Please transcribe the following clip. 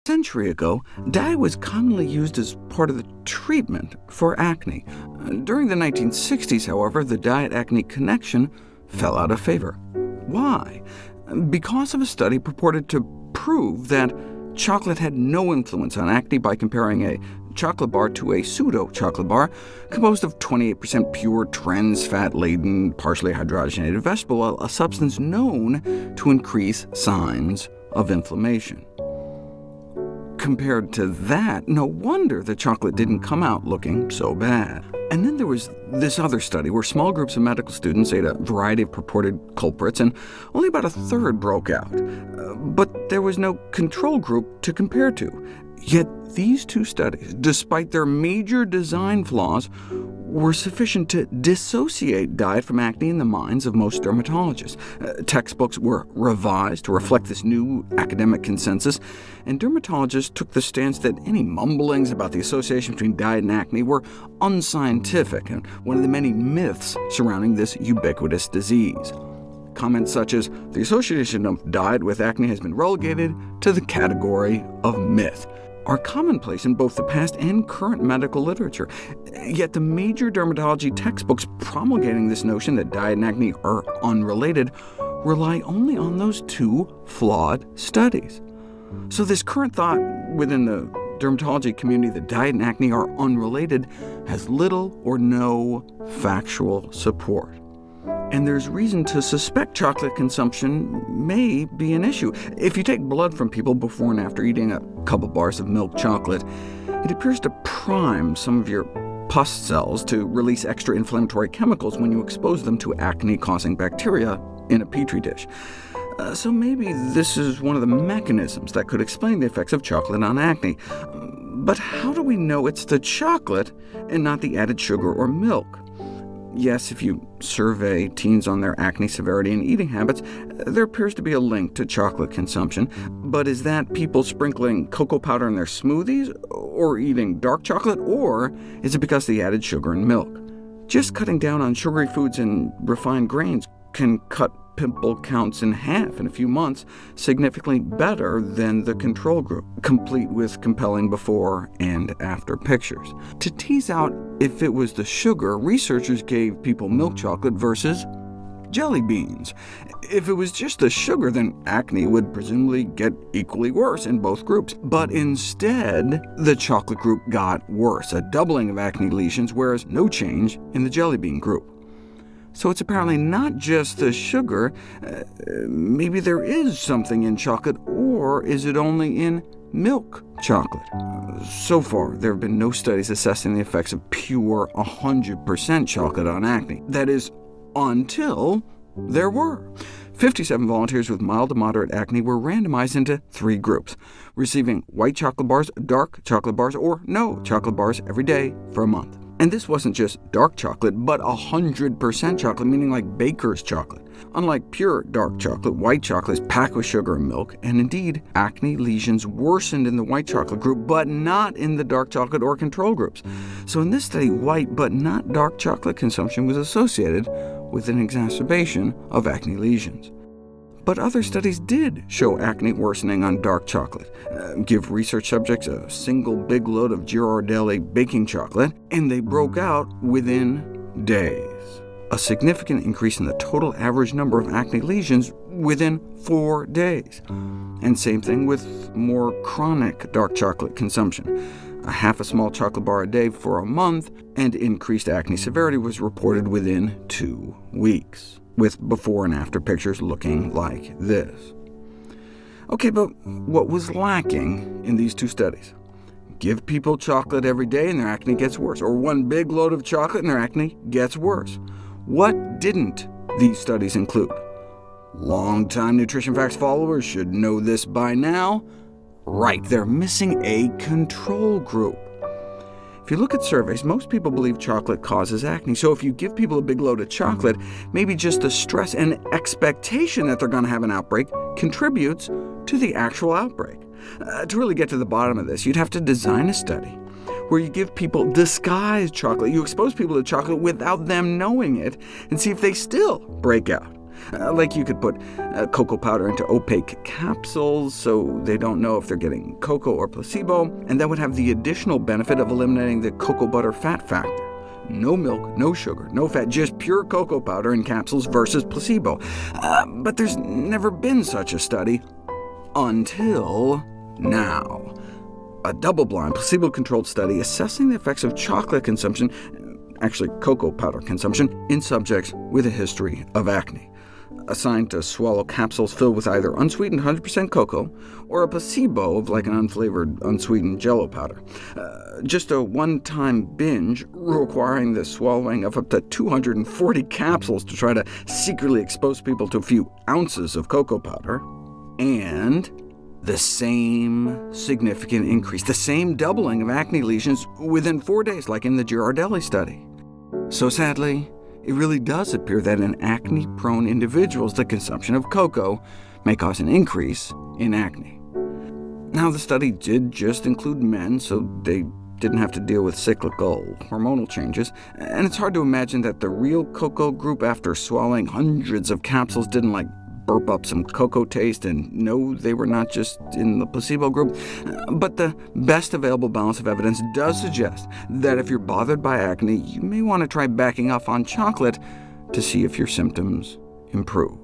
century ago, diet was commonly used as part of the treatment for acne. During the 1960s, however, the diet-acne connection fell out of favor. Why? Because of a study purported to prove that chocolate had no influence on acne by comparing a chocolate bar to a pseudo-chocolate bar composed of 28% pure, trans-fat-laden, partially hydrogenated vegetable oil, a substance known to increase signs of inflammation. Compared to that, no wonder the chocolate didn't come out looking so bad. And then there was this other study where small groups of medical students ate a variety of purported culprits, and only about a third broke out. But there was no control group to compare to. Yet these two studies, despite their major design flaws, were sufficient to dissociate diet from acne in the minds of most dermatologists. Textbooks were revised to reflect this new academic consensus, and dermatologists took the stance that any mumblings about the association between diet and acne were unscientific, and one of the many myths surrounding this ubiquitous disease. Comments such as, "The association of diet with acne has been relegated to the category of myth," are commonplace in both the past and current medical literature. Yet the major dermatology textbooks promulgating this notion that diet and acne are unrelated rely only on those two flawed studies. So this current thought within the dermatology community that diet and acne are unrelated has little or no factual support. And there's reason to suspect chocolate consumption may be an issue. If you take blood from people before and after eating a couple bars of milk chocolate, it appears to prime some of your pus cells to release extra inflammatory chemicals when you expose them to acne-causing bacteria in a petri dish. So maybe this is one of the mechanisms that could explain the effects of chocolate on acne. But how do we know it's the chocolate and not the added sugar or milk? Yes, if you survey teens on their acne severity and eating habits, there appears to be a link to chocolate consumption. But is that people sprinkling cocoa powder in their smoothies, or eating dark chocolate, or is it because they added sugar and milk? Just cutting down on sugary foods and refined grains can cut pimple counts in half in a few months, significantly better than the control group, complete with compelling before and after pictures. To tease out if it was the sugar, researchers gave people milk chocolate versus jelly beans. If it was just the sugar, then acne would presumably get equally worse in both groups. But instead, the chocolate group got worse, a doubling of acne lesions, whereas no change in the jelly bean group. So it's apparently not just the sugar. Maybe there is something in chocolate, or is it only in milk chocolate? So far, there have been no studies assessing the effects of pure 100% chocolate on acne. That is, until there were. 57 volunteers with mild to moderate acne were randomized into 3 groups, receiving white chocolate bars, dark chocolate bars, or no chocolate bars every day for a month. And this wasn't just dark chocolate, but 100% chocolate, meaning like baker's chocolate. Unlike pure dark chocolate, white chocolate is packed with sugar and milk, and indeed, acne lesions worsened in the white chocolate group, but not in the dark chocolate or control groups. So in this study, white but not dark chocolate consumption was associated with an exacerbation of acne lesions. But other studies did show acne worsening on dark chocolate. Give research subjects a single big load of Ghirardelli baking chocolate, and they broke out within days. A significant increase in the total average number of acne lesions within 4 days. And same thing with more chronic dark chocolate consumption. A half a small chocolate bar a day for a month, and increased acne severity was reported within 2 weeks, with before and after pictures looking like this. OK, but what was lacking in these 2 studies? Give people chocolate every day and their acne gets worse, or one big load of chocolate and their acne gets worse. What didn't these studies include? Longtime Nutrition Facts followers should know this by now. Right, they're missing a control group. If you look at surveys, most people believe chocolate causes acne, so if you give people a big load of chocolate, maybe just the stress and expectation that they're going to have an outbreak contributes to the actual outbreak. To really get to the bottom of this, you'd have to design a study where you give people disguised chocolate. You expose people to chocolate without them knowing it, and see if they still break out. Like you could put cocoa powder into opaque capsules so they don't know if they're getting cocoa or placebo, and that would have the additional benefit of eliminating the cocoa butter fat factor. No milk, no sugar, no fat, just pure cocoa powder in capsules versus placebo. But there's never been such a study until now. A double-blind, placebo-controlled study assessing the effects of chocolate consumption, actually cocoa powder consumption, in subjects with a history of acne. Assigned to swallow capsules filled with either unsweetened 100% cocoa or a placebo of like an unflavored, unsweetened Jell-O powder. Just a one-time binge requiring the swallowing of up to 240 capsules to try to secretly expose people to a few ounces of cocoa powder. And the same significant increase, the same doubling of acne lesions within 4 days, like in the Girardelli study. So sadly, it really does appear that in acne-prone individuals, the consumption of cocoa may cause an increase in acne. Now, the study did just include men, so they didn't have to deal with cyclical hormonal changes, and it's hard to imagine that the real cocoa group, after swallowing hundreds of capsules, didn't burp up some cocoa taste and know they were not just in the placebo group. But the best available balance of evidence does suggest that if you're bothered by acne, you may want to try backing off on chocolate to see if your symptoms improve.